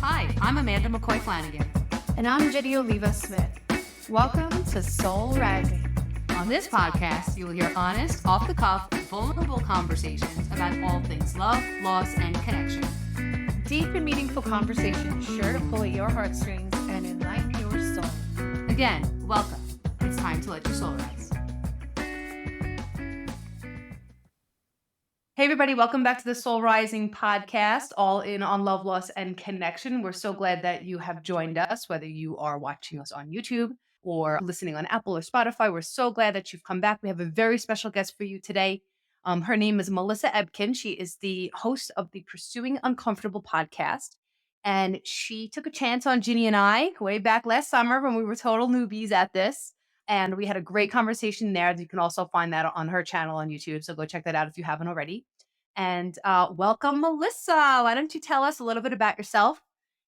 Hi, I'm Amanda McCoy Flanagan. And I'm Jenny Oliva Smith. Welcome to Soul Rising. On this podcast, you will hear honest, off-the-cuff, vulnerable conversations about all things love, loss, and connection. Deep and meaningful conversations sure to pull at your heartstrings and enlighten your soul. Again, welcome. It's time to let your soul rise. Hey, everybody. Welcome back to the Soul Rising podcast, all in on love, loss, and connection. We're so glad that you have joined us, whether you are watching us on YouTube or listening on Apple or Spotify. We're so glad that you've come back. We have a very special guest for you today. Her name is Melissa Ebken. She is the host of the Pursuing Uncomfortable podcast. And she took a chance on Ginny and I way back last summer when we were total newbies at this. And we had a great conversation there. You can also find that on her channel on YouTube. So go check that out if you haven't already. And welcome, Melissa. Why don't you tell us a little bit about yourself?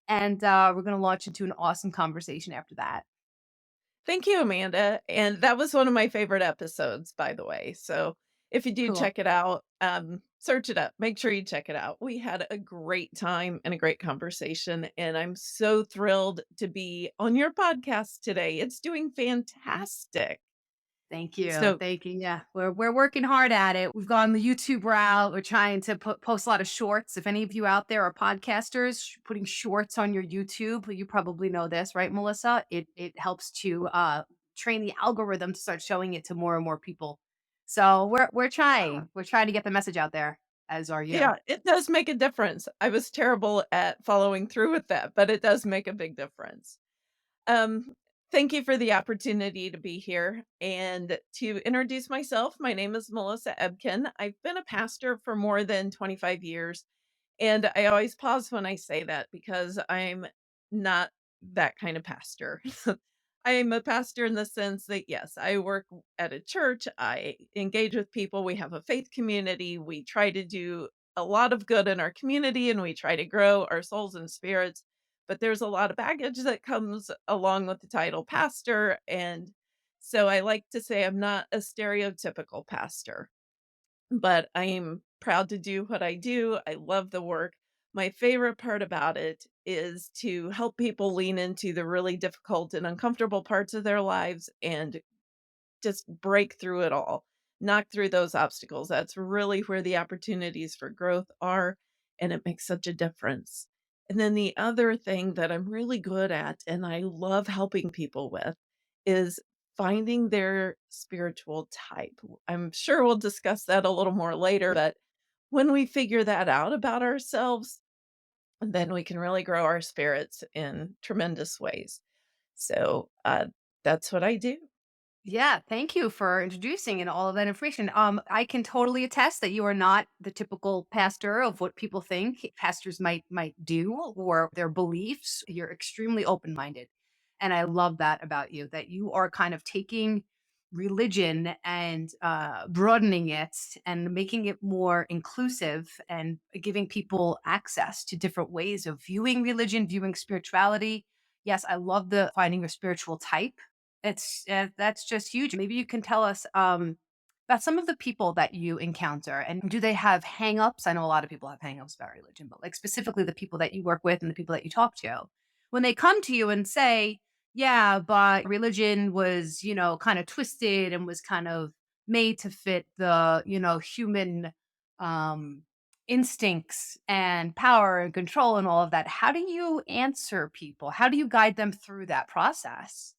And we're going to launch into an awesome conversation after that. Thank you, Amanda. And that was one of my favorite episodes, by the way. So if you do Cool. check it out, search it up. Make sure you check it out. We had a great time and a great conversation. And I'm so thrilled to be on your podcast today. It's doing fantastic. Thank you. So Thank you. Yeah, we're working hard at it. We've gone the YouTube route. We're trying to post a lot of shorts. If any of you out there are podcasters, putting shorts on your YouTube, you probably know this, right, Melissa? It helps to train the algorithm to start showing it to more and more people. So we're trying. We're trying to get the message out there, as are you. yeah, it does make a difference. I was terrible at following through with that, but it does make a big difference. Um, Thank you for the opportunity to be here and to introduce myself. My name is Melissa Ebken. I've been a pastor for more than 25 years, and I always pause when I say that because I'm not that kind of pastor. I am a pastor in the sense that, yes, I work at a church, I engage with people, we have a faith community, we try to do a lot of good in our community, and we try to grow our souls and spirits. But there's a lot of baggage that comes along with the title pastor. And so I like to say I'm not a stereotypical pastor, but I am proud to do what I do. I love the work. My favorite part about it is to help people lean into the really difficult and uncomfortable parts of their lives and just break through it all, knock through those obstacles. That's really where the opportunities for growth are, and it makes such a difference. And then the other thing that I'm really good at, and I love helping people with, is finding their spiritual type. I'm sure we'll discuss that a little more later, but when we figure that out about ourselves, then we can really grow our spirits in tremendous ways. So that's what I do. Yeah, thank you for introducing and all of that information. I can totally attest that you are not the typical pastor of what people think pastors might do or their beliefs. You're extremely open-minded. And I love that about you, that you are kind of taking religion and broadening it and making it more inclusive and giving people access to different ways of viewing religion, viewing spirituality. Yes, I love the finding your spiritual type. That's just huge. Maybe you can tell us about some of the people that you encounter, and do they have hangups? I know a lot of people have hangups about religion, but like specifically the people that you work with and the people that you talk to, when they come to you and say, "Yeah, but religion was, kind of twisted and was kind of made to fit the, human um instincts and power and control and all of that." How do you answer people? How do you guide them through that process?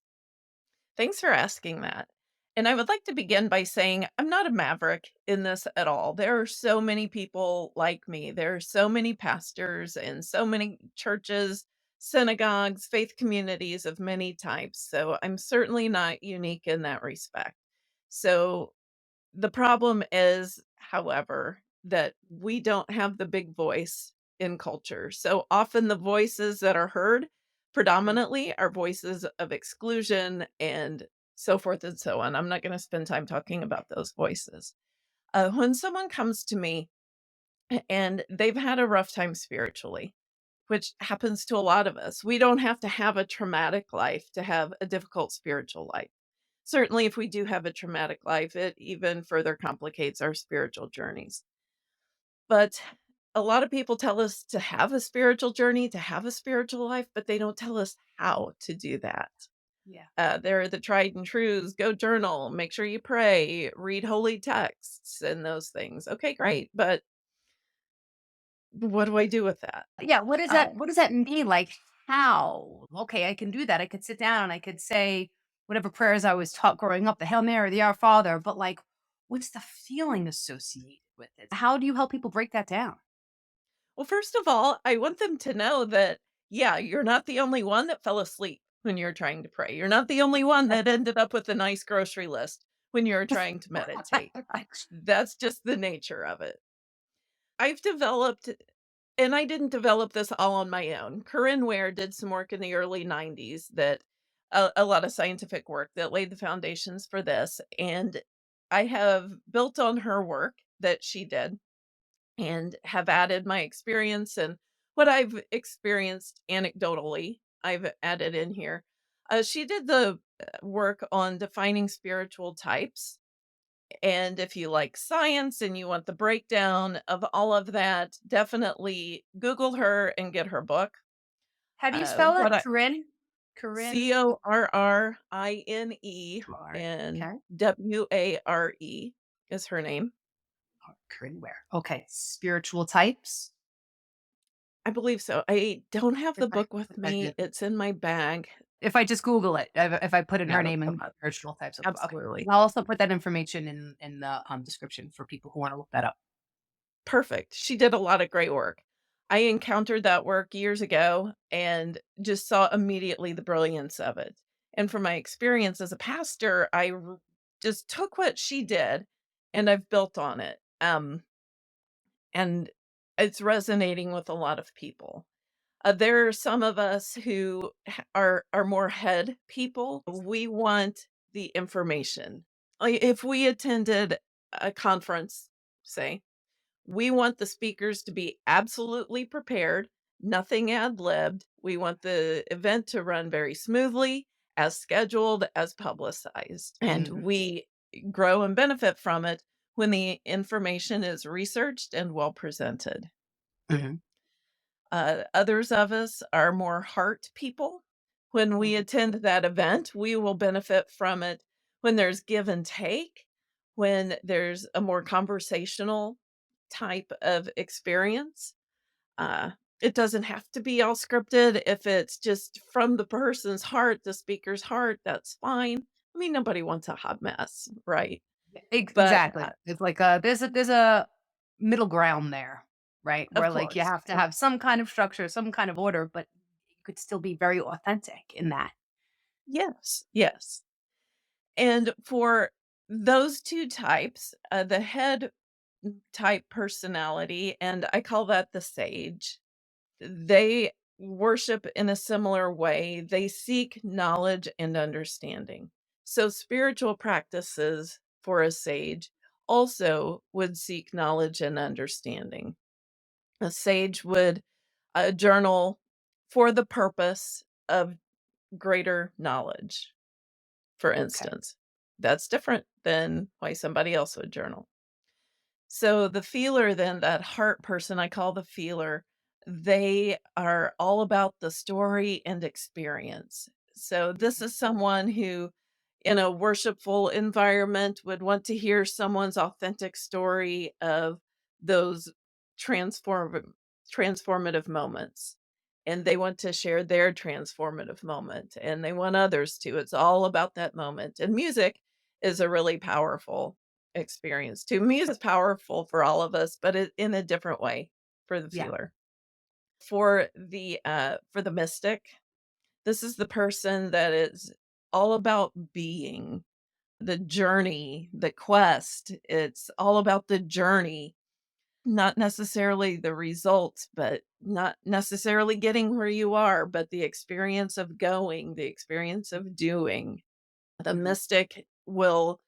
Thanks for asking that. And I would like to begin by saying I'm not a maverick in this at all. There are so many people like me. There are so many pastors and so many churches, synagogues, faith communities of many types. So I'm certainly not unique in that respect. So the problem is, however, that we don't have the big voice in culture. So often the voices that are heard predominantly are voices of exclusion and so forth and so on. I'm not going to spend time talking about those voices. When someone comes to me and they've had a rough time spiritually, which happens to a lot of us, we don't have to have a traumatic life to have a difficult spiritual life. Certainly, if we do have a traumatic life, it even further complicates our spiritual journeys. But a lot of people tell us to have a spiritual journey, to have a spiritual life, but they don't tell us how to do that. Yeah. They're the tried and trues. Go journal, make sure you pray, read holy texts, and those things. Okay, great. But what do I do with that? Yeah, Uh, what does that mean? Like, how? Okay, I can do that. I could sit down and I could say whatever prayers I was taught growing up, the Hail Mary, the Our Father, but like, what's the feeling associated with it? How do you help people break that down? well, first of all, I want them to know that, yeah, you're not the only one that fell asleep when you're trying to pray. You're not the only one that ended up with a nice grocery list when you're trying to meditate. That's just the nature of it. I've developed, and I didn't develop this all on my own. Corrine Ware did some work in the early 90s that a lot of scientific work that laid the foundations for this. And I have built on her work that she did and have added my experience and what I've experienced anecdotally, I've added in here. She did the work on defining spiritual types, and if you like science and you want the breakdown of all of that, definitely Google her and get her book. How do you spell What that? I Corinne? Corinne? Corrine Ware. and Okay. Ware is her name. Oh, Corinne Ware. Okay. Spiritual types. I believe so. I don't have If the I book with put that me. in, It's in my bag. if I just Google it, if I put in Yeah, her it'll name come and up. spiritual types, okay. Absolutely. I'll also put that information in the description for people who want to look that up. Perfect. She did a lot of great work. I encountered that work years ago and just saw immediately the brilliance of it. And from my experience as a pastor, just took what she did and I've built on it. And it's resonating with a lot of people. There are some of us who are more head people. We want the information. Like if we attended a conference, say, we want the speakers to be absolutely prepared, nothing ad-libbed. We want the event to run very smoothly, as scheduled, as publicized, and Mhm, we grow and benefit from it when the information is researched and well presented. mhm, Others of us are more heart people. When we mhm, attend that event, we will benefit from it when there's give and take, when there's a more conversational type of experience. Uh, it doesn't have to be all scripted. If it's just from the person's heart, the speaker's heart, that's fine. I mean, nobody wants a hot mess, right? But exactly. It's like, there's a middle ground there, right? of Where, like, you course, have to have some kind of structure, some kind of order, but you could still be very authentic in that. yes, yes. And for those 2 types, the head type personality, and I call that the sage, they worship in a similar way. They seek knowledge and understanding. So spiritual practices for a sage also would seek knowledge and understanding. A sage would, journal for the purpose of greater knowledge. For Okay. instance. That's different than why somebody else would journal. So the feeler then, that heart person I call the feeler, they are all about the story and experience. So this is someone who in a worshipful environment would want to hear someone's authentic story of those transform transformative moments. And they want to share their transformative moment and they want others to. It's all about that moment. And music is a really powerful experience too. Music is powerful for all of us, but in a different way for the Yeah. feeler. For the mystic, this is the person that is all about being, the journey, the quest. It's all about the journey, not necessarily the results, but not necessarily getting where you are, but the experience of going, the experience of doing. The Mhm, mystic will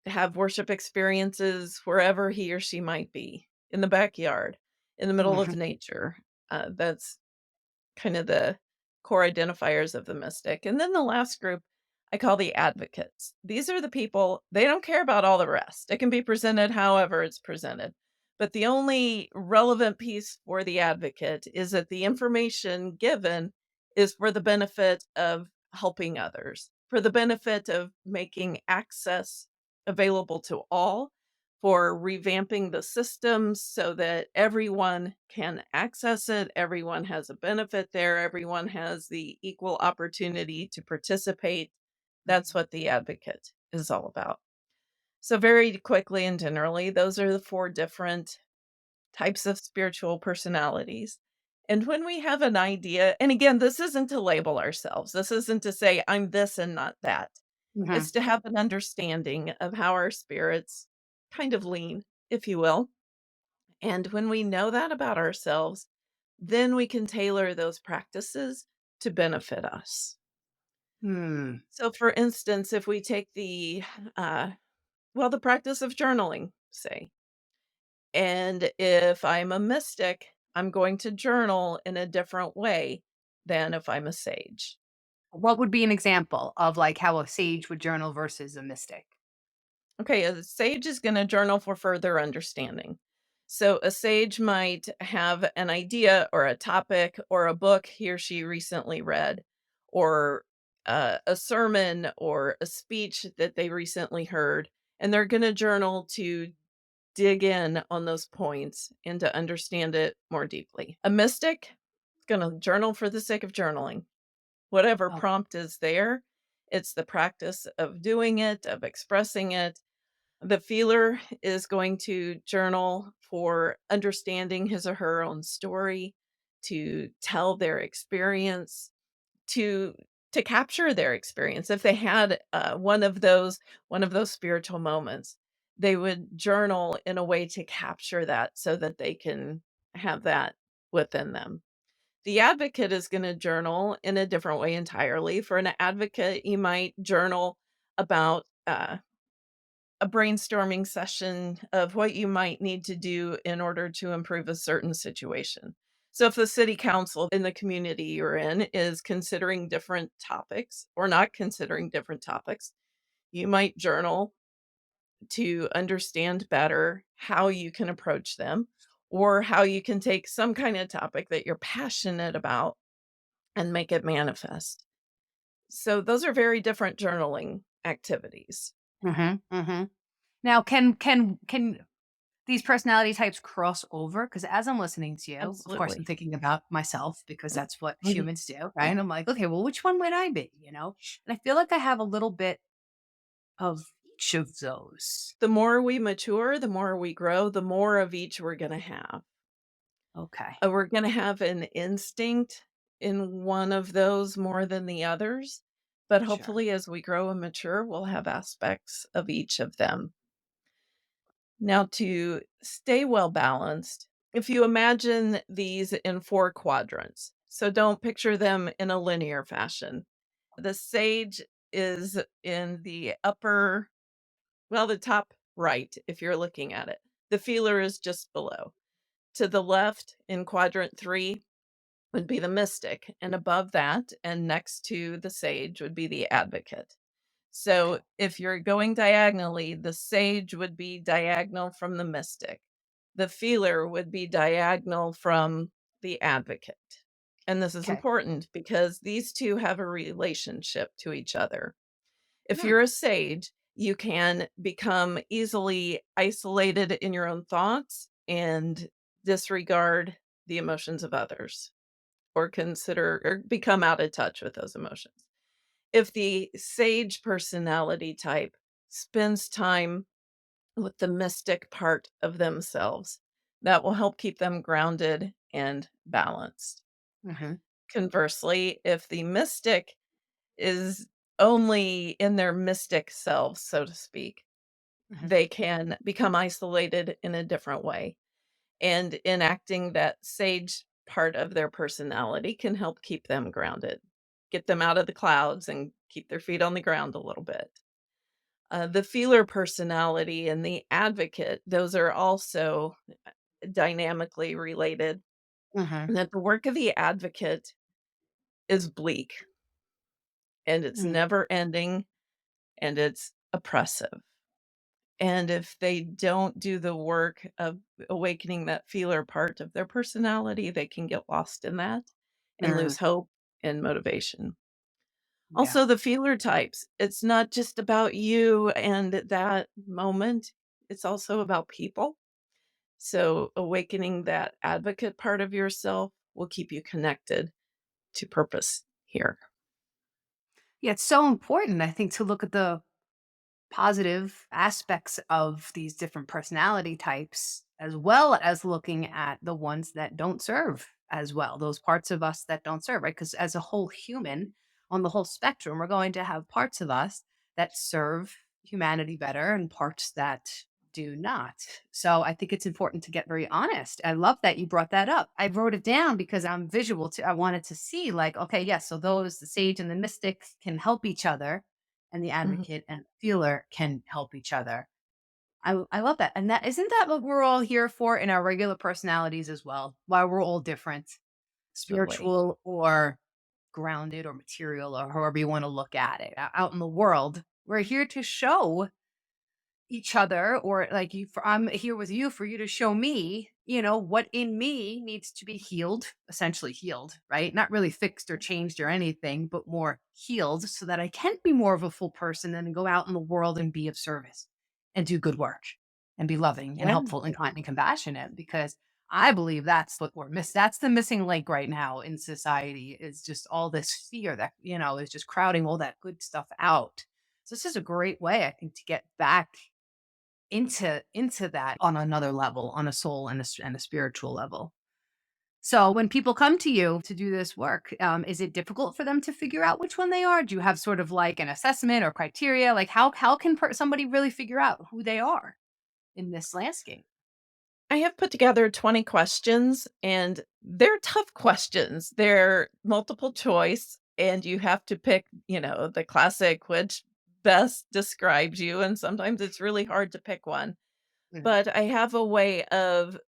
have worship experiences wherever he or she might be, in the backyard, in the middle of mhm. nature. That's kind of the core identifiers of the mystic. And then the last group I call the advocates. These are the people, they don't care about all the rest. It can be presented however it's presented. But the only relevant piece for the advocate is that the information given is for the benefit of helping others, for the benefit of making access available to all, for revamping the systems so that everyone can access it, everyone has a benefit there, everyone has the equal opportunity to participate. That's what the advocate is all about. So, very quickly and generally, those are the four different types of spiritual personalities. And when we have an idea, and again, this isn't to label ourselves, this isn't to say I'm this and not that. Mhm. It's to have an understanding of how our spirits kind of lean, if you will. And when we know that about ourselves, then we can tailor those practices to benefit us. Hmm. So, for instance, if we take uh, the practice of journaling, say, and if I'm a mystic, I'm going to journal in a different way than if I'm a sage. What would be an example of, like, how a sage would journal versus a mystic? Okay, a sage is going to journal for further understanding. So a sage might have an idea or a topic or a book he or she recently read, or a sermon or a speech that they recently heard, and they're going to journal to dig in on those points and to understand it more deeply. A mystic is going to journal for the sake of journaling. Whatever Oh. prompt is there, it's the practice of doing it, of expressing it. The feeler is going to journal for understanding his or her own story, to tell their experience, to capture their experience. If they had one of those spiritual moments, they would journal in a way to capture that so that they can have that within them. The advocate is going to journal in a different way entirely. For an advocate, you might journal about a brainstorming session of what you might need to do in order to improve a certain situation. So, if the city council in the community you're in is considering different topics or not considering different topics, you might journal to understand better how you can approach them, or how you can take some kind of topic that you're passionate about and make it manifest. So, those are very different journaling activities. Mhm, mhm. Now, can these personality types cross over? Because as I'm listening to you, of course, I'm Absolutely. thinking about myself because that's what Mhm. humans do, right? And I'm like, okay, well, which one would I be? And I feel like I have a little bit of each of those. The more we mature, the more we grow, the more of each we're gonna have. Okay, We're gonna have an instinct in one of those more than the others, but sure. hopefully as we grow and mature, we'll have aspects of each of them. Now to stay well balanced, if you imagine these in 4 quadrants, so don't picture them in a linear fashion. The sage is in the the top right, if you're looking at it. The feeler is just below. To the left in quadrant 3 would be the mystic, and above that and next to the sage would be the advocate. So Okay, if you're going diagonally, the sage would be diagonal from the mystic. The feeler would be diagonal from the advocate. And this is okay. important because these two have a relationship to each other. If Hmm. you're a sage, you can become easily isolated in your own thoughts and disregard the emotions of others, or consider or become out of touch with those emotions. If the sage personality type spends time with the mystic part of themselves, that will help keep them grounded and balanced. Hmm. Conversely, if the mystic is only in their mystic selves, so to speak, Hmm. they can become isolated in a different way. And enacting that sage part of their personality can help keep them grounded, get them out of the clouds and keep their feet on the ground a little bit. The feeler personality and the advocate, those are also dynamically related. Hmm. And that the work of the advocate is bleak and it's Hmm. never ending and it's oppressive. And if they don't do the work of awakening that feeler part of their personality, they can get lost in that and Mm, lose hope and motivation. yeah. Also, the feeler types, it's not just about you and that moment, it's also about people. So, awakening that advocate part of yourself will keep you connected to purpose here. Yeah, it's so important, I think, to look at the positive aspects of these different personality types, as well as looking at the ones that don't serve as well, those parts of us that don't serve, right? Because as a whole human on the whole spectrum, we're going to have parts of us that serve humanity better and parts that do not. So I think it's important to get very honest. I love that you brought that up. I wrote it down because I'm visual too. I wanted to see, like, okay, yes, so those, the sage and the mystic, can help each other, and the Mhm. advocate and feeler can help each other. I love that. And that isn't that what we're all here for in our regular personalities as well? Why we're all different, Absolutely. spiritual or grounded or material or however you want to look at it. Out in the world, we're here to show each other, or like you for I'm here with you for you to show me, what in me needs to be healed, essentially healed, right? Not really fixed or changed or anything, but more healed so that I can be more of a full person and go out in the world and be of service and do good work and be loving and Yeah. helpful and kind and compassionate, because I believe that's what we're miss that's the missing link right now in society, is just all this fear that, is just crowding all that good stuff out. So this is a great way, I think, to get back into that on another level, on a soul and and a spiritual level. So when people come to you to do this work, is it difficult for them to figure out which one they are? Do you have sort of like an assessment or criteria? Like how can somebody really figure out who they are in this landscape? I have put together 20 questions, and they're tough questions. They're multiple choice, and you have to pick, the classic which best describes you. And sometimes it's really hard to pick one. Mhm. But I have a way of,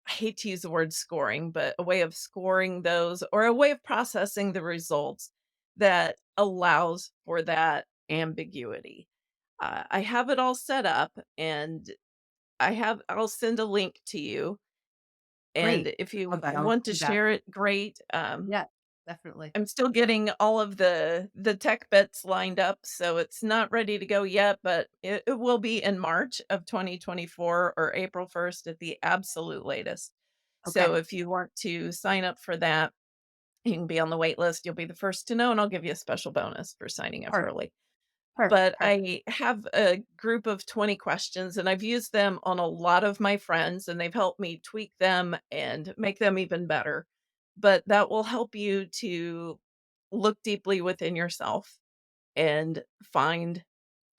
I hate to use the word scoring, but a way of scoring those, or a way of processing the results that allows for that ambiguity. I have it all set up, and I'll send a link to you, Great. and if Love you that. I'll want to do that. share it, great. Yeah, definitely. I'm still getting all of the tech bits lined up, so it's not ready to go yet, but it will be in March of 2024 or April 1st at the absolute latest. So Okay. if you want to sign up for that, you can be on the wait list. You'll be the first to know, and I'll give you a special bonus for signing up Perfect. early. Perfect. But Perfect. I have a group of 20 questions, and I've used them on a lot of my friends, and they've helped me tweak them and make them even better. But that will help you to look deeply within yourself and find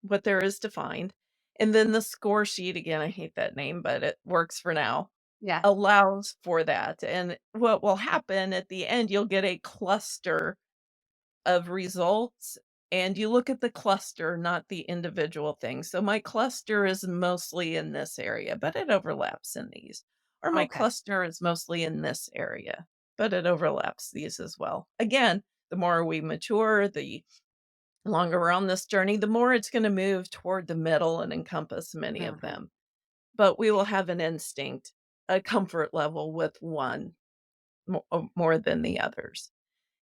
what there is to find. And then the score sheet, again, I hate that name, but it works for now, Yeah. allows for that. And what will happen at the end, you'll get a cluster of results, and you look at the cluster, not the individual things. So my cluster is mostly in this area, but it overlaps in these. Or my Okay. cluster is mostly in this area, but it overlaps these as well. Again, the more we mature, the longer we're on this journey, the more it's going to move toward the middle and encompass many of Mhm. them. But we will have an instinct, a comfort level with one more than the others.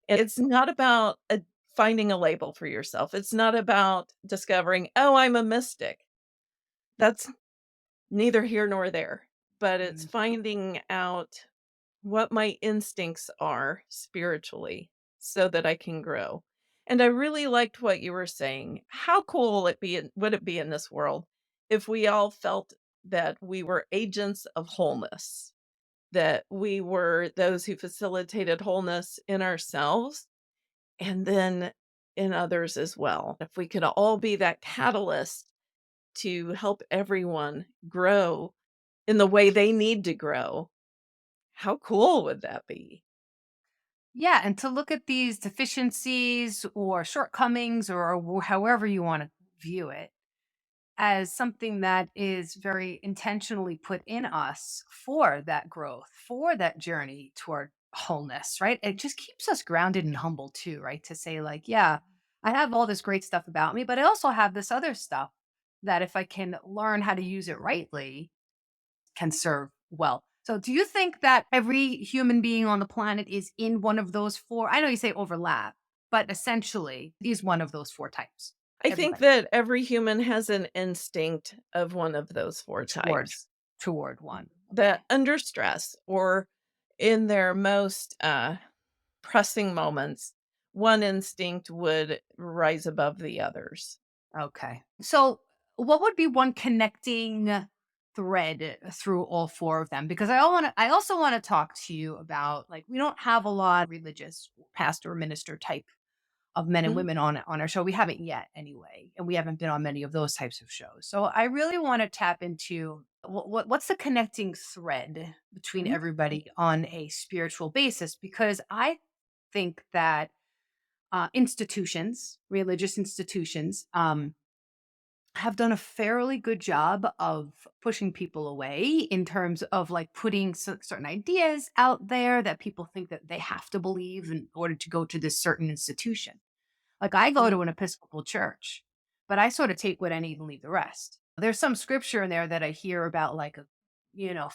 It's not about finding a label for yourself. It's not about discovering, "Oh, I'm a mystic." That's neither here nor there, but it's Mm. finding out what my instincts are spiritually so that I can grow. And I really liked what you were saying. How cool would it be in this world if we all felt that we were agents of wholeness, that we were those who facilitated wholeness in ourselves and then in others as well. If we could all be that catalyst to help everyone grow in the way they need to grow, how cool would that be? Yeah, and to look at these deficiencies or shortcomings, or however you want to view it, as something that is very intentionally put in us for that growth, for that journey toward wholeness, right? It just keeps us grounded and humble too, right? To say, like, yeah, I have all this great stuff about me, but I also have this other stuff that if I can learn how to use it rightly, can serve well. So, do you think that every human being on the planet is in one of those four? I know you say overlap, but essentially is one of those four types. I think Everybody that every human has an instinct of one of those 4 toward types. one. That Okay. under stress or in their most, pressing moments, one instinct would rise above the others. Okay. So, what would be one connecting thread through all four of them? Because I also want to talk to you about, like, we don't have a lot of religious pastor or minister type of men and Mhm, women on our show. We haven't yet anyway, and we haven't been on many of those types of shows. So I really want to tap into what's the connecting thread between mhm. everybody on a spiritual basis, because I think that institutions, religious institutions, have done a fairly good job of pushing people away in terms of, like, putting certain ideas out there that people think that they have to believe in order to go to this certain institution. Like, I go Mhm. to an Episcopal church, but I sort of take what I need and leave the rest. There's some scripture in there that I hear about, like,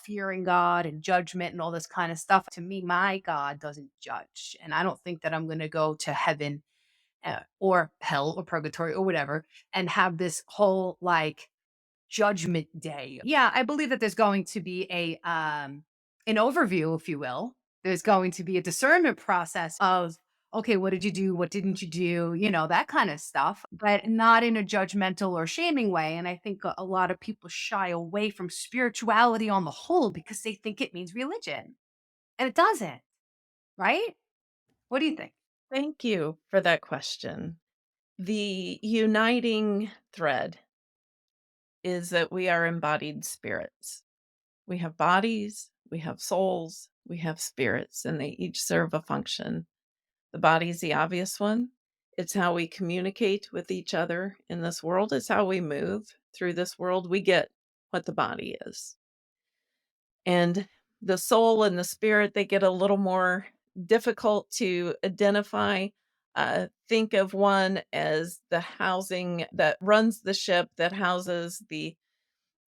fearing God and judgment and all this kind of stuff. To me, my God doesn't judge. And I don't think that I'm going to go to heaven, or hell or purgatory or whatever, and have this whole, like, judgment day. Yeah, I believe that there's going to be an overview, if you will. There's going to be a discernment process of, okay, what did you do? What didn't you do? That kind of stuff, but not in a judgmental or shaming way. And I think a lot of people shy away from spirituality on the whole because they think it means religion. And it doesn't, right? What do you think? Thank you for that question. The uniting thread is that we are embodied spirits. We have bodies, we have souls, we have spirits, and they each serve a function. The body is the obvious one. It's how we communicate with each other in this world. It's how we move through this world. We get what the body is. And the soul and the spirit, they get a little more difficult to identify. Think of one as the housing that runs the ship, that houses the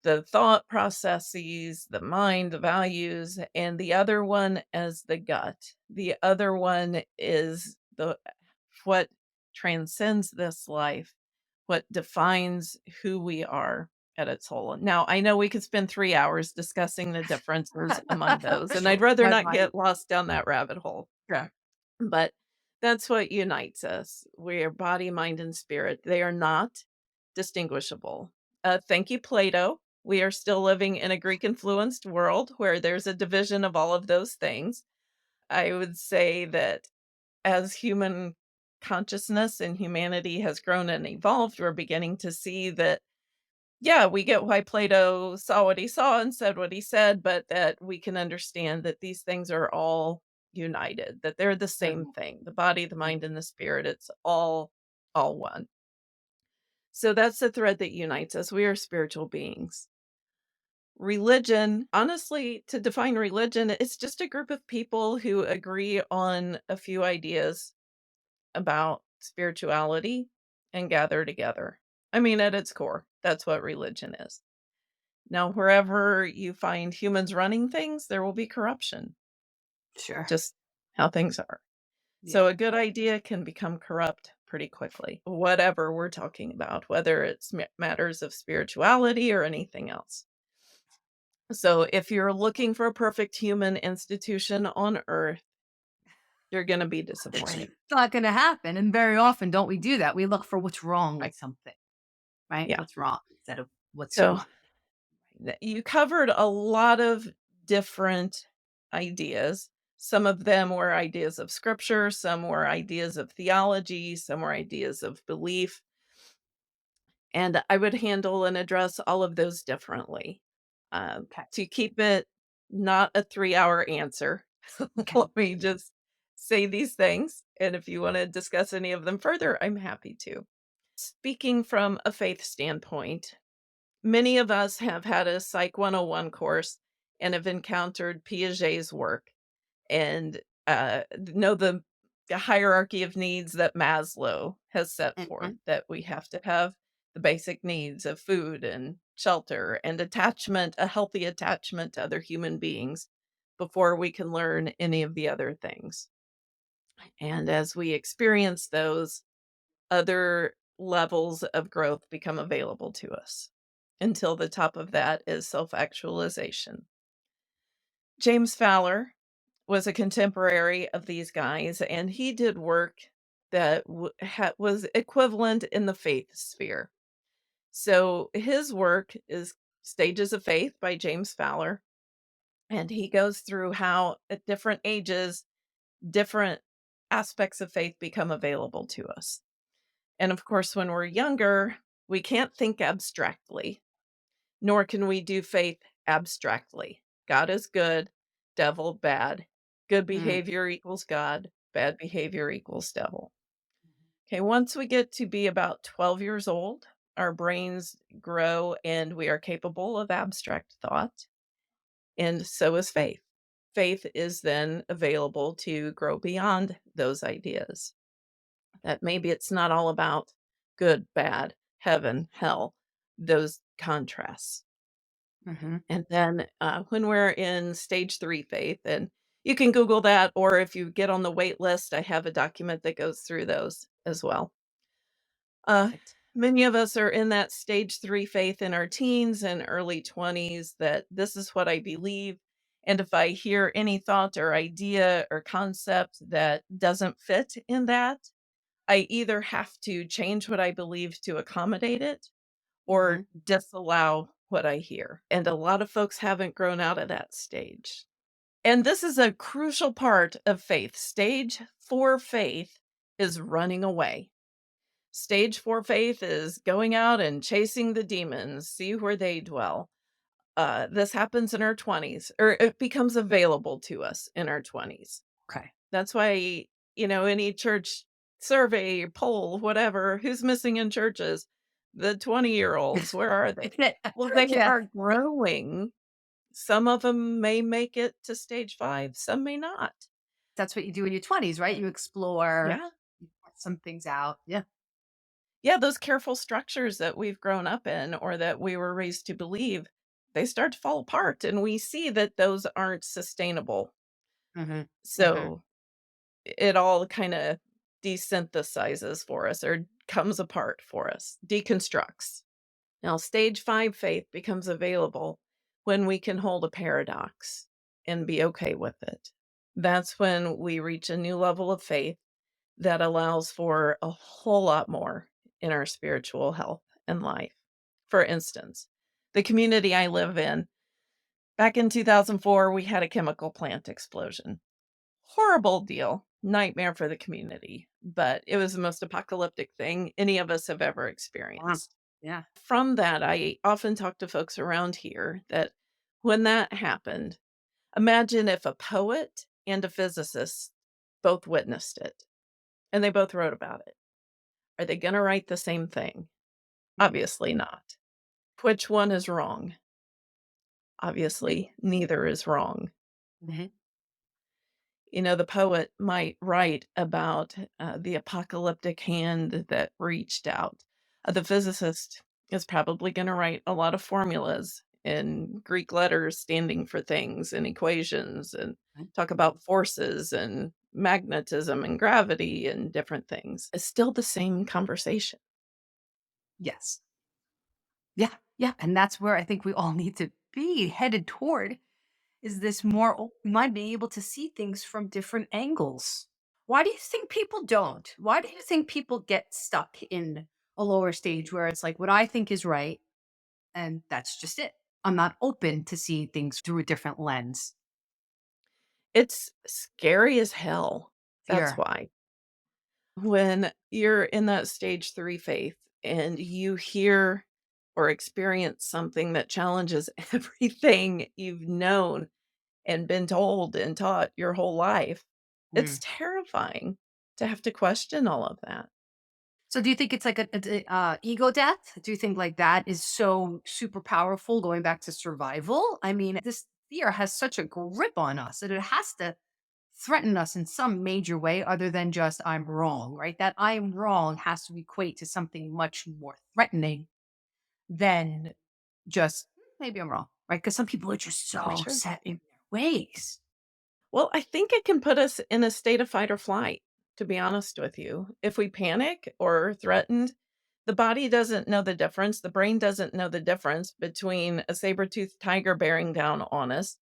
thought processes, the mind, the values, and the other one as the gut. The other one is the what transcends this life, what defines who we are at its whole. Now, I know we could spend 3 hours discussing the differences among those, and I'd rather Right, not right. get lost down that rabbit hole. Yeah. But that's what unites us. We are body, mind, and spirit. They are not distinguishable. Thank you, Plato. We are still living in a Greek influenced world where there's a division of all of those things. I would say that as human consciousness and humanity has grown and evolved, we're beginning to see that, yeah, we get why Plato saw what he saw and said what he said, but that we can understand that these things are all united, that they're the same Mhm, thing. The body, the mind, mhm. and the spirit, it's all one. So that's the thread that unites us. We are spiritual beings. Religion, honestly, to define religion, it's just a group of people who agree on a few ideas about spirituality and gather together. I mean, at its core, that's what religion is. Now, wherever you find humans running things, there will be corruption, Sure. just how things are. Yeah. So, a good idea can become corrupt pretty quickly, whatever we're talking about, whether it's matters of spirituality or anything else. So, if you're looking for a perfect human institution on earth, you're going to be disappointed. It's not gonna happen, and very often, don't we do that? We look for what's wrong Right. with something, right? Yeah. What's wrong instead of what's So, fine. you covered a lot of different ideas. Some of them were ideas of scripture, some were ideas of theology, some were ideas of belief. And I would handle and address all of those differently. Okay, To keep it not a 3-hour answer, okay. let me just say these things. And if you want to discuss any of them further, I'm happy to. Speaking from a faith standpoint, many of us have had a Psych 101 course and have encountered Piaget's work and know the hierarchy of needs that Maslow has set forth Mhm. that we have to have the basic needs of food and shelter and attachment, a healthy attachment to other human beings before we can learn any of the other things. And as we experience those, other levels of growth become available to us until the top of that is self actualization. James Fowler was a contemporary of these guys, and he did work that was equivalent in the faith sphere. So his work is Stages of Faith by James Fowler, and he goes through how at different ages, different aspects of faith become available to us. And of course, when we're younger, we can't think abstractly, nor can we do faith abstractly. God is good, devil bad. Good Mm. behavior equals God, bad behavior equals devil. Okay, once we get to be about 12 years old, our brains grow and we are capable of abstract thought, and so is faith. Faith is then available to grow beyond those ideas. That maybe it's not all about good, bad, heaven, hell, those contrasts. Mhm. And then, when we're in stage 3 faith, and you can Google that, or if you get on the wait list, I have a document that goes through those as well. Uh, Perfect. Many of us are in that stage 3 faith in our teens and early 20s that this is what I believe. And if I hear any thought or idea or concept that doesn't fit in that, I either have to change what I believe to accommodate it or Mhm. disallow what I hear. And a lot of folks haven't grown out of that stage. And this is a crucial part of faith. Stage 4 faith is running away. Stage 4 faith is going out and chasing the demons, see where they dwell. This happens in our 20s, or it becomes available to us in our 20s. Okay. That's why, any church survey, poll, whatever, who's missing in churches? The 20-year-olds, where are they? Well, they Yeah. are growing. Some of them may make it to stage 5, some may not. That's what you do in your 20s, right? You explore, Yeah. you work some things out. Yeah. Yeah, those careful structures that we've grown up in or that we were raised to believe, they start to fall apart, and we see that those aren't sustainable. Mhm. Mhm. So it all kinda desynthesizes for us or comes apart for us, deconstructs. Now, stage 5 faith becomes available when we can hold a paradox and be okay with it. That's when we reach a new level of faith that allows for a whole lot more in our spiritual health and life. For instance, the community I live in, back in 2004, we had a chemical plant explosion. Horrible deal, nightmare for the community, but it was the most apocalyptic thing any of us have ever Wow. experienced. Yeah. From that, I often talk to folks around here that when that happened, imagine if a poet and a physicist both witnessed it and they both wrote about it. Are they gonna write the same thing? Mm-mm. Obviously not. Which one is wrong? Obviously, neither is wrong. Mhm. The poet might write about the apocalyptic hand that reached out. The physicist is probably going to write a lot of formulas and Greek letters standing for things and equations and Right. talk about forces and magnetism and gravity and different things. It's still the same conversation. Yes. Yeah. Yeah. And that's where I think we all need to be headed toward is this more open mind, being able to see things from different angles. Why do you think people don't? Why do you think people get stuck in a lower stage where it's like what I think is right and that's just it? I'm not open to see things through a different lens. It's scary as hell. That's Fear. why. When you're in that stage 3 faith and you hear or experience something that challenges everything you've known and been told and taught your whole life, it's Mm. terrifying to have to question all of that. So do you think it's like ego death? Do you think like that is so super powerful going back to survival? I mean, this fear has such a grip on us that it has to threaten us in some major way other than just I'm wrong, right? That I'm wrong has to equate to something much more threatening than just maybe I'm wrong, right? Because some people are just For so sure. set in their ways. Well, I think it can put us in a state of fight or flight, to be honest with you. If we panic or threatened, the body doesn't know the difference. The brain doesn't know the difference between a saber-toothed tiger bearing down on us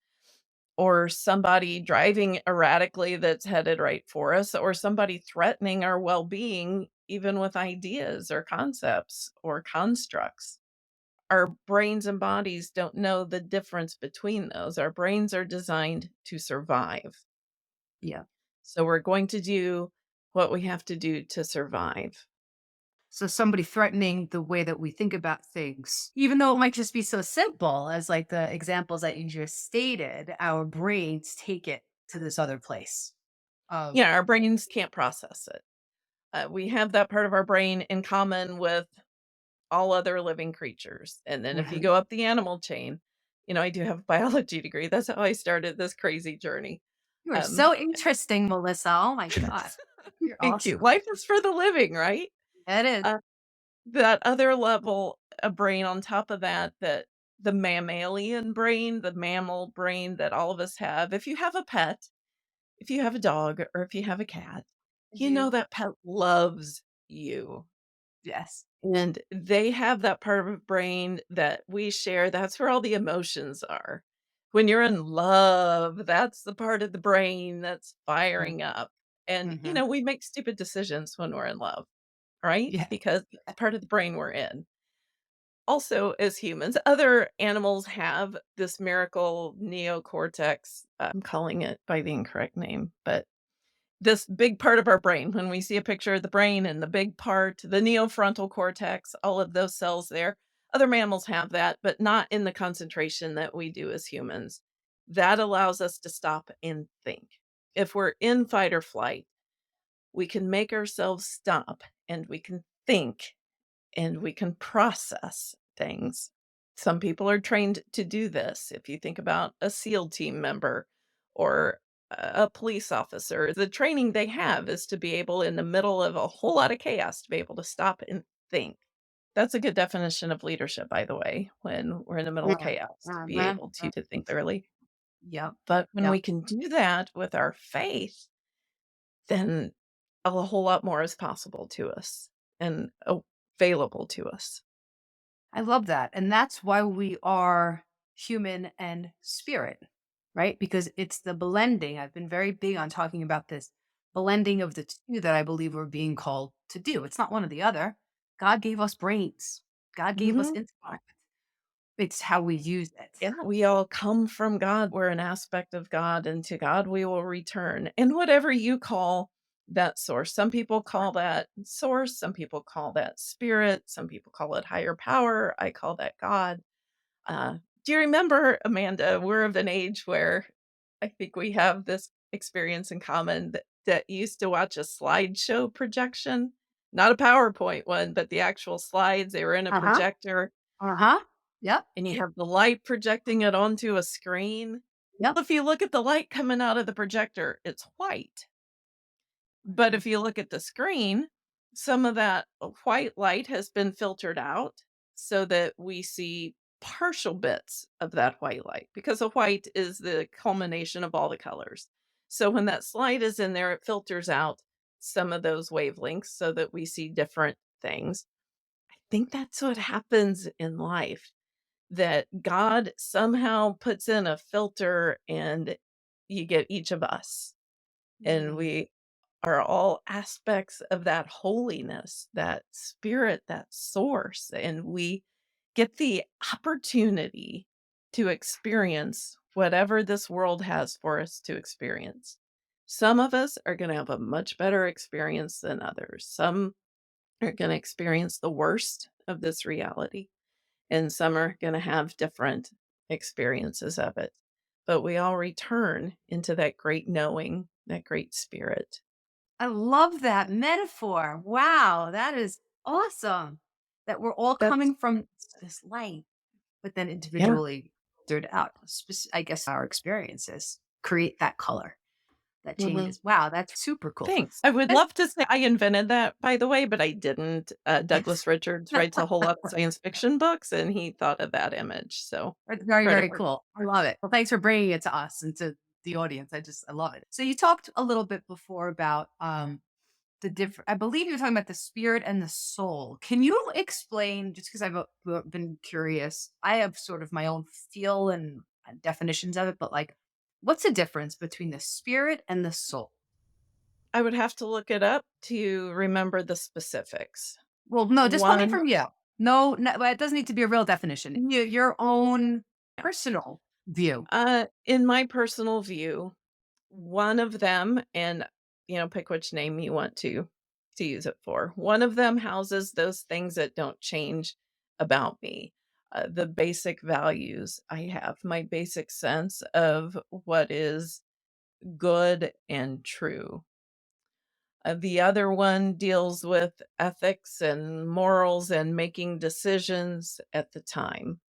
or somebody driving erratically that's headed right for us or somebody threatening our well-being even with ideas or concepts or constructs. Our brains and bodies don't know the difference between those. Our brains are designed to survive. Yeah. So we're going to do what we have to do to survive. So somebody threatening the way that we think about things, even though it might just be so simple as like the examples that you just stated, our brains take it to this other place of Yeah, our brains can't process it. We have that part of our brain in common with all other living creatures. And then if you Mhm. go up the animal chain, I do have a biology degree. That's how I started this crazy journey. You are Um, so interesting, Melissa. Oh my God. You're Thank you. awesome. Life is for the living, right? It is. Uh, that other level of brain on top of that, that the mammalian brain, the mammal brain that all of us have. If you have a pet, if you have a dog, or if you have a cat, I you know do. that pet loves you. Yes. And they have that part of a brain that we share. That's where all the emotions are. When you're in love, that's the part of the brain that's firing up. And, Mm-hmm. we make stupid decisions when we're in love, right? Yeah. Because it's part of the brain we're in. Also, as humans, other animals have this miracle neocortex. I'm calling it by the incorrect name, but this big part of our brain, when we see a picture of the brain and the big part, the neofrontal cortex, all of those cells there, other mammals have that, but not in the concentration that we do as humans. That allows us to stop and think. If we're in fight or flight, we can make ourselves stop and we can think and we can process things. Some people are trained to do this. If you think about a SEAL team member or a police officer, the training they have is to be able, in the middle of a whole lot of chaos, to be able to stop and think. That's a good definition of leadership, by the way, when we're in the middle of Mhm. chaos, to be Mhm. able to think clearly. Yep. But when Yep. we can do that with our faith, then a whole lot more is possible to us and available to us. I love that. And that's why we are human and spirit, right? Because it's the blending. I've been very big on talking about this blending of the two that I believe we're being called to do. It's not one or the other. God gave us brains, God gave us Mhm. intellect. It's how we use it. Yeah, we all come from God. We're an aspect of God, and to God we will return. And whatever you call that source, some people call that source, some people call that spirit, some people call it higher power. I call that God. Uh, do you remember, Amanda? We're of an age where I think we have this experience in common that used to watch a slideshow projection, not a PowerPoint one, but the actual slides. They were in a Uh huh. projector Uh huh. Yep. and you have the light projecting it onto a screen. Yep. If you look at the light coming out of the projector, it's white. But Mhm. if you look at the screen, some of that white light has been filtered out so that we see partial bits of that white light because the white is the culmination of all the colors. So when that slide is in there, it filters out some of those wavelengths so that we see different things. I think that's what happens in life, that God somehow puts in a filter and you get each of us. And Mm. we are all aspects of that holiness, that spirit, that source. And we get the opportunity to experience whatever this world has for us to experience. Some of us are going to have a much better experience than others. Some are going to experience the worst of this reality and some are going to have different experiences of it. But we all return into that great knowing, that great spirit. I love that metaphor. Wow, that is awesome. That we're all That's coming from this light, but then yeah. individually filtered out. I guess our experiences create that color. that Mhm. changes. Wow, that's super cool. Thanks. I would That's love to say I invented that, by the way, but I didn't. Douglas Richards writes a whole lot of science fiction books, and he thought of that image, so That's very, credit very where cool. I love it. Well, thanks for bringing it to us and to the audience. I love it. So you talked a little bit before about the different. I believe you were talking about the spirit and the soul. Can you explain? Just because I've been curious, I have sort of my own feel and definitions of it, but like, what's the difference between the spirit and the soul? I would have to look it up to remember the specifics. Well, no, just coming One, from you. No, no, well, it doesn't need to be a real definition. Your own personal view. in my personal view, one of them, and, pick which name you want to use it for. One of them houses those things that don't change about me. The basic values I have, my basic sense of what is good and true. The other one deals with ethics and morals and making decisions at the time.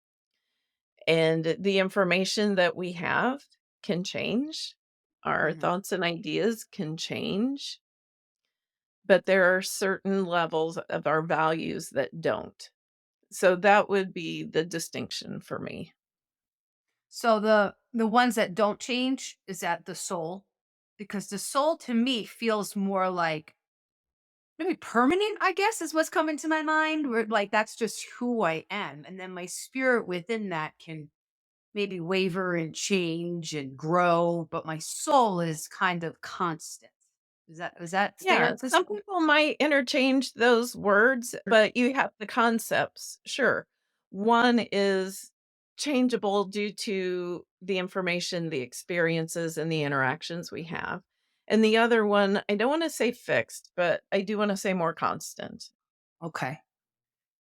And the information that we have can change. Our Mhm. thoughts and ideas can change, but there are certain levels of our values that don't. So that would be the distinction for me. So the ones that don't change is that the soul, because the soul to me feels more like maybe permanent, I guess is what's coming to my mind, where like that's just who I am. And then my spirit within that can maybe waver and change and grow, but my soul is kind of constant. Is that fair Yeah, to some say? people might interchange those words, but you have the concepts. Sure. One is changeable due to the information, the experiences, and the interactions we have. And the other one, I don't want to say fixed, but I do want to say more constant. Okay.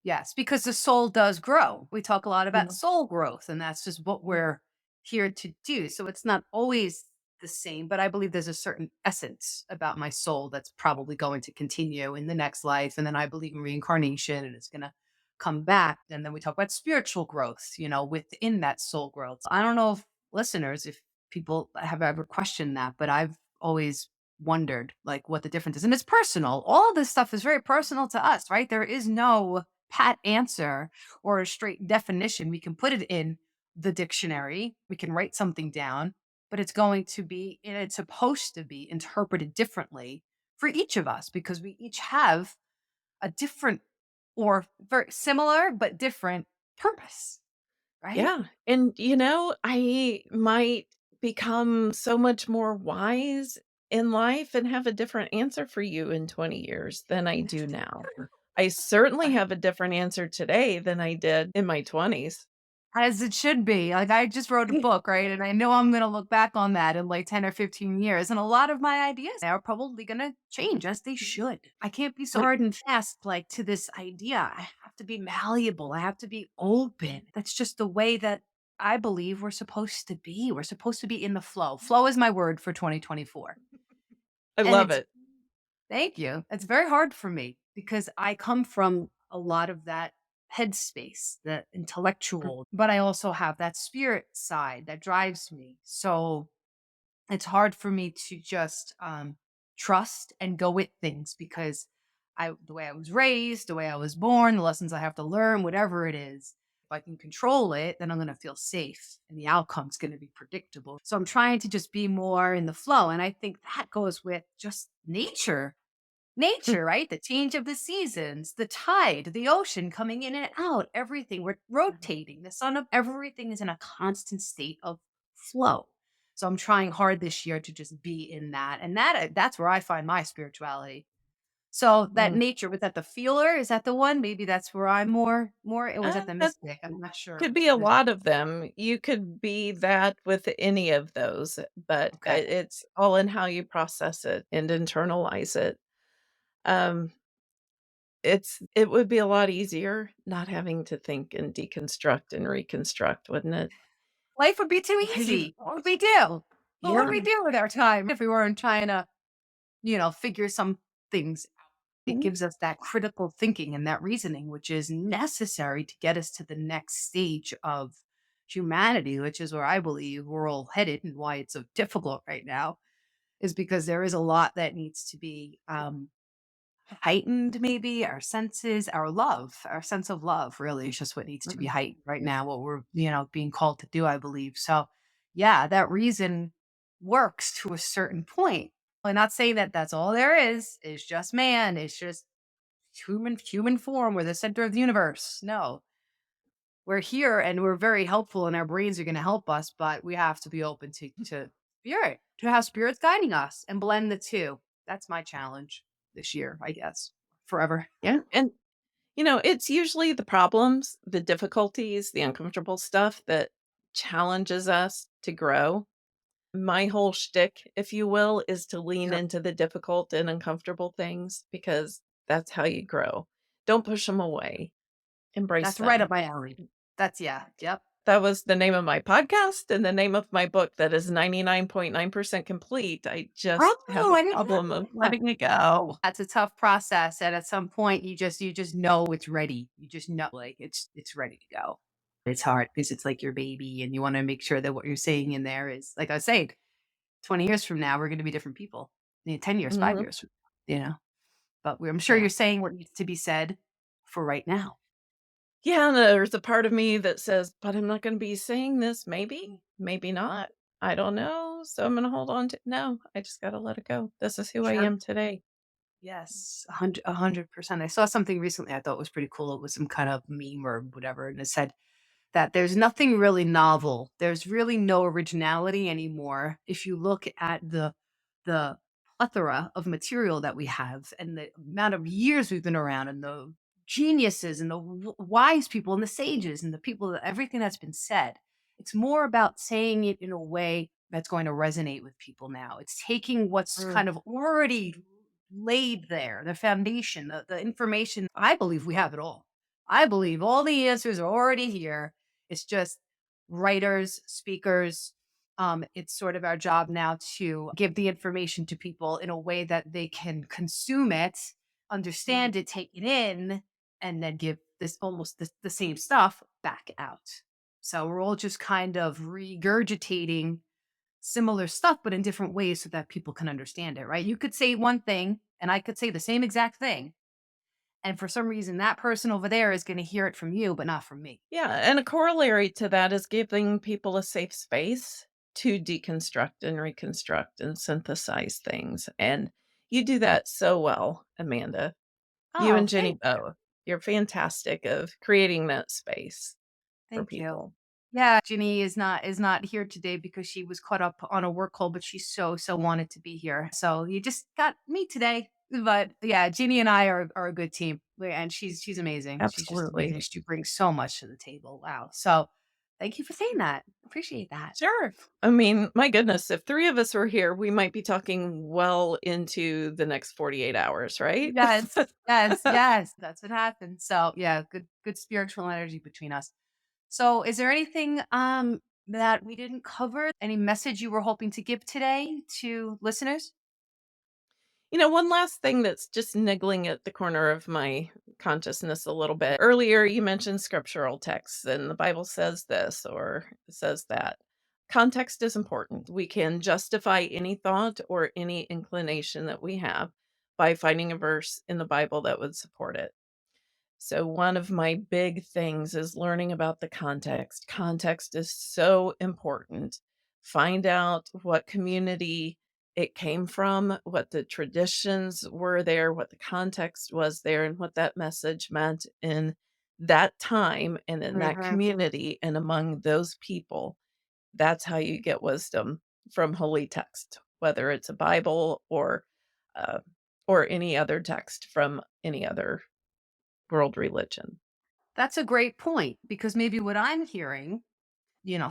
Yes, because the soul does grow. We talk a lot about Mhm. soul growth, and that's just what we're here to do. So it's not always the same, but I believe there's a certain essence about my soul that's probably going to continue in the next life. And then I believe in reincarnation and it's going to come back. And then we talk about spiritual growth, within that soul growth. I don't know if listeners, if people have ever questioned that, but I've always wondered like what the difference is. And it's personal. All of this stuff is very personal to us, right? There is no pat answer or a straight definition. We can put it in the dictionary, we can write something down, but it's going to be, and it's supposed to be interpreted differently for each of us because we each have a different or very similar but different purpose, right? Yeah. And, I might become so much more wise in life and have a different answer for you in 20 years than I do now. I certainly have a different answer today than I did in my 20s. As it should be. Like, I just wrote a book, right? And I know I'm gonna look back on that in, like, 10 or 15 years, and a lot of my ideas are probably gonna change, as they should. I can't be so Like, hard and fast, like, to this idea. I have to be malleable. I have to be open. That's just the way that I believe we're supposed to be. We're supposed to be in the flow. Flow is my word for 2024. I And love it's it. Thank you. It's very hard for me because I come from a lot of that headspace, the intellectual, but I also have that spirit side that drives me. So it's hard for me to just trust and go with things because the way I was raised, the way I was born, the lessons I have to learn, whatever it is. If I can control it, then I'm going to feel safe and the outcome's going to be predictable. So I'm trying to just be more in the flow. And I think that goes with just nature, right? The change of the seasons, the tide, the ocean coming in and out, everything. We're rotating. The sun of everything is in a constant state of flow. So I'm trying hard this year to just be in that. And that's where I find my spirituality. So that Mm. nature, was that the feeler? Is that the one? Maybe that's where I'm more, or was that the That mystic? I'm not sure could which be a one is. lot of them. You could be that with any of those, but Okay. it's all in how you process it and internalize it. Um, it would be a lot easier not having to think and deconstruct and reconstruct, wouldn't it? Life would be too Right. easy. What would we do? What would Yeah. we do with our time if we weren't trying to, figure some things. It Mhm. gives us that critical thinking and that reasoning, which is necessary to get us to the next stage of humanity, which is where I believe we're all headed and why it's so difficult right now. is because there is a lot that needs to be heightened, maybe our senses, our love, our sense of love really is just what needs to be Mhm. heightened right now, what we're, being called to do, I believe. So, yeah, that reason works to a certain point. I'm not saying that that's all there is. It's just man. It's just human form. We're the center of the universe. No, we're here and we're very helpful, and our brains are going to help us, but we have to be open to spirit, to have spirits guiding us and blend the two. That's my challenge this year, I guess. Forever. Yeah, and, it's usually the problems, the difficulties, the uncomfortable stuff that challenges us to grow. My whole shtick, if you will, is to lean Yep. into the difficult and uncomfortable things because that's how you grow. Don't push them away. Embrace That's right them. up my alley. That's yeah. Yep. That was the name of my podcast and the name of my book that is 99.9% complete. I just have Oh, a I didn't problem know. of letting it go. That's a tough process, and at some point, you just know it's ready. You just know, like it's ready to go. It's hard because it's like your baby, and you want to make sure that what you're saying in there is, like I was saying, 20 years from now, we're going to be different people. 10 years, five Mhm. years, from now, But I'm sure Yeah. you're saying what needs to be said for right now. Yeah, and there's a part of me that says, "But I'm not gonna be saying this, maybe, maybe not. I don't know, so I'm gonna hold on to." No, I just gotta let it go. This is who I Sure. am today. Yes, 100%. I saw something recently I thought was pretty cool. It was some kind of meme or whatever, and it said that there's nothing really novel. There's really no originality anymore. If you look at the plethora of material that we have and the amount of years we've been around and the geniuses and the wise people and the sages and the people that everything that's been said, it's more about saying it in a way that's going to resonate with people now. It's taking what's Mm. kind of already laid there, the foundation, the information. I believe we have it all. I believe all the answers are already here. It's just writers, speakers. It's sort of our job now to give the information to people in a way that they can consume it, Mhm. understand it, take it in, and then give this almost the same stuff back out. So we're all just kind of regurgitating similar stuff, but in different ways so that people can understand it, right? You could say one thing, and I could say the same exact thing. And for some reason, that person over there is going to hear it from you, but not from me. Yeah, and a corollary to that is giving people a safe space to deconstruct and reconstruct and synthesize things, and you do that so well, Amanda. You Oh, and thank Jenny both. You're fantastic of creating that space for Thank you. people. Yeah, Ginny is not here today because she was caught up on a work call, but she so wanted to be here. So you just got me today. But yeah, Ginny and I are a good team. And she's amazing. She's just Absolutely. amazing. She brings so much to the table. Wow. So thank you for saying that. Appreciate that. Sure. I mean, my goodness, if 3 of us were here, we might be talking well into the next 48 hours, right? Yes, yes. That's what happens. So yeah, good spiritual energy between us. So is there anything that we didn't cover? Any message you were hoping to give today to listeners? One last thing that's just niggling at the corner of my consciousness a little bit. Earlier, you mentioned scriptural texts, and the Bible says this or says that. Context is important. We can justify any thought or any inclination that we have by finding a verse in the Bible that would support it. So, one of my big things is learning about the context. Context is so important. Find out what community it came from, what the traditions were there, what the context was there, and what that message meant in that time and in that Mhm. community and among those people. That's how you get wisdom from holy text, whether it's a Bible uh, or any other text from any other world religion. That's a great point because maybe what I'm hearing,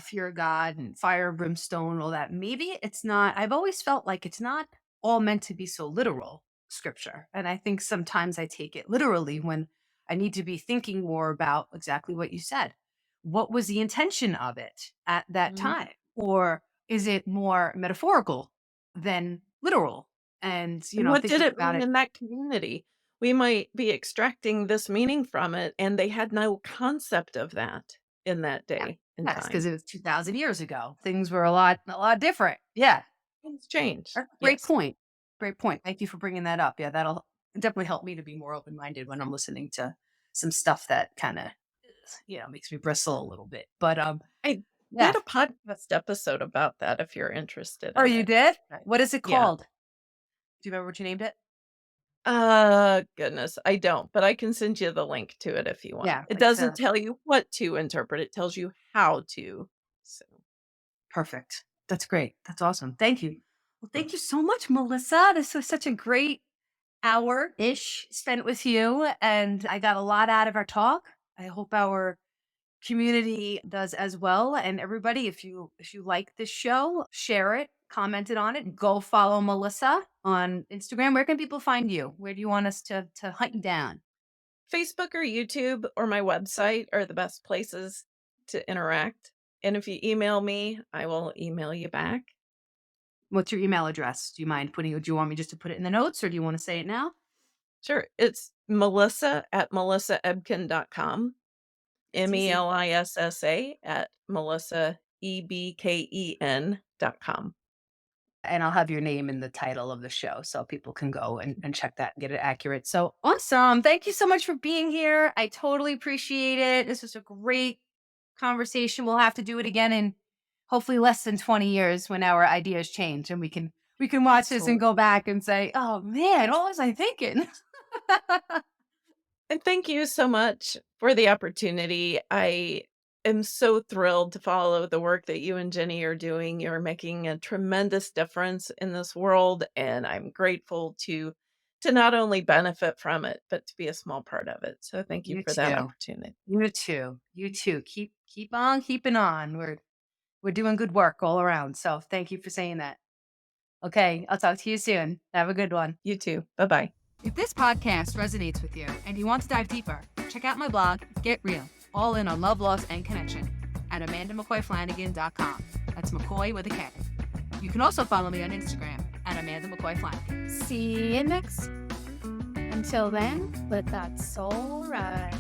fear of God and fire and brimstone, all that, maybe it's not, I've always felt like it's not all meant to be so literal, scripture. And I think sometimes I take it literally when I need to be thinking more about exactly what you said. What was the intention of it at that Mhm. time? Or is it more metaphorical than literal? And, And what did thinking it about mean it. in that community? We might be extracting this meaning from it, and they had no concept of that in that Yeah. day and Yes, because time. it was 2,000 years ago. Things were a lot different. Yeah. Things change. Great Yes. point. Great point. Thank you for bringing that up. Yeah, that'll definitely help me to be more open minded when I'm listening to some stuff that kind of, makes me bristle a little bit. But I yeah. did a podcast episode about that if you're interested Oh, in you it. did? What is it Yeah. called? Do you remember what you named it? Goodness, I don't, but I can send you the link to it if you want. Yeah, It like doesn't the tell you what to interpret, it tells you how to. So, perfect. That's great. That's awesome. Thank you. Well, thank you so much, Melissa. This was such a great hour ish spent with you, and I got a lot out of our talk. I hope our community does as well. And everybody, if you like this show, share it, comment it on it, go follow Melissa on Instagram. Where can people find you? Where do you want us to hunt you down? Facebook or YouTube or my website are the best places to interact, and if you email me, I will email you back. What's your email address? Do you mind putting it? Do you want me just to put it in the notes or do you want to say it now? Sure, it's melissa@melissaebken.com, It's easy. Melissa at melissaebken.com. And I'll have your name in the title of the show so people can go and check that and get it accurate. So awesome. Thank you so much for being here. I totally appreciate it. This was a great conversation. We'll have to do it again in hopefully less than 20 years when our ideas change and we can watch this and Absolutely. go back and say, oh man, what was I thinking? And thank you so much for the opportunity. I am so thrilled to follow the work that you and Jenny are doing. You're making a tremendous difference in this world, and I'm grateful to not only benefit from it, but to be a small part of it. So thank you You for that too. opportunity. You too. You too. Keep on keeping on. We're doing good work all around. So thank you for saying that. Okay, I'll talk to you soon. Have a good one. You too. Bye-bye. If this podcast resonates with you and you want to dive deeper, check out my blog, Get Real, all in on love, loss, and connection at AmandaMcCoyFlanagan.com. That's McCoy with a K. You can also follow me on Instagram at Amanda McCoy Flanagan. See you next. Until then, let that soul ride.